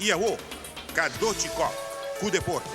Iawo, Kadochikov, cu deporte.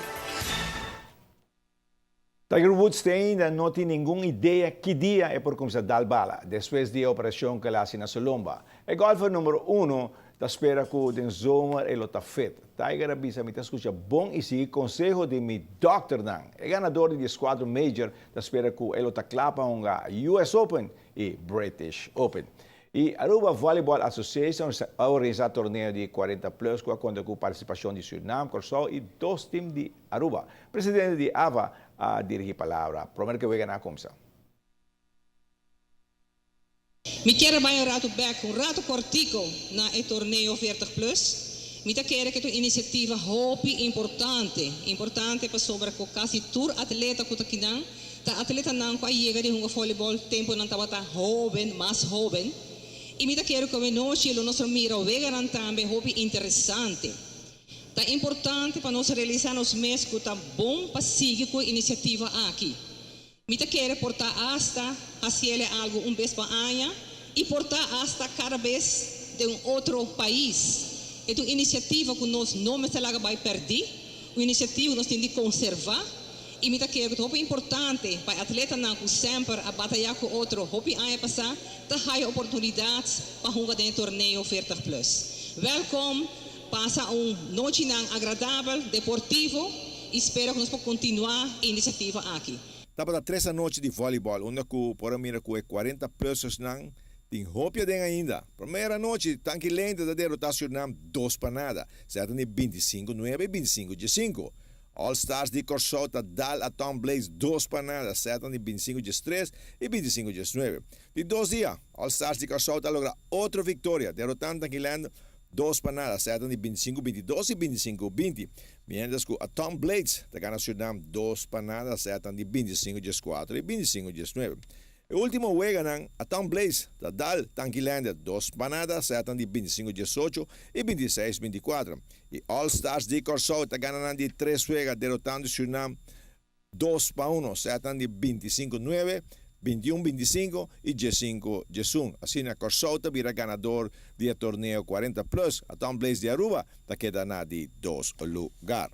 Tiger Woods ainda não tem nenhuma ideia que dia é por começar a dar bala, depois da operação que ele fez na Solomba. O golfer número 1 da espera que o zomer ele está feito. Tiger avisa me escuta bom e seguir conselho de mi doctor nang. O ganador de esquadro major da espera que ele está clapa a US Open e British Open. E Aruba Volleyball Association organiza torneio de 40 plus com a participação de Suriname, Corsol e dois times de Aruba. Presidente de AVA a dirigir a palavra. Primeiro que vai ganhar começar. Me quero bem um rato cortico na torneio 40 plus. Me quero que a iniciativa hopi importante para sobre o quase tour atleta que aqui não, tá atleta não para chegar de voleibol tempo não estava jovem, mais jovem. E me quero que o nosso mira vegan também hopi interessante. Tá importante para nós realizar os meses que tá bom para seguir com a iniciativa aqui. Me quero portar hasta fazer algo vez para ano e portar hasta cada vez de outro país. É uma iniciativa que nós não vai perder, uma iniciativa que nós temos de conservar. E me quero que é importante para atleta não sempre a batalhar com outro, hopi ano passar, tá há oportunidades para jogar dentro do torneio 40 plus. Welkom. Passa noite agradável, deportivo e espero que nós possamos continuar a iniciativa aqui. Tapa da 3 noite de voleibol, onde que por mim que 40 pessoas não tem roupa den ainda. Primeira noite, tanque lenta da rotação 2 para nada, certo de 25-9 e 25-5. All Stars de Corsota dal a Tom Blaze 2 para nada, certo de 25-3 e 25-9. De 2 dias, All Stars de Corsota logra outra vitória, derrotando tanque lenta 2 para nada, certo de 25-22 e 25-20. Mientras que a Tom Blades da gana Suriname 2 para nada, certo de 25-4 e 25-9. O último juego a Tom Blades da Dal Tanquilander 2 para nada, certo de 25-18 e 26-24. E All Stars de Corsota gana de 3 juegos, derrotando Suriname 2 para 1, certo de 25-9. 21-25 e 15-11. Assim, a Corsota vira ganador do torneio 40 plus. A Tom Blaze de Aruba, da queda na de 2 lugar.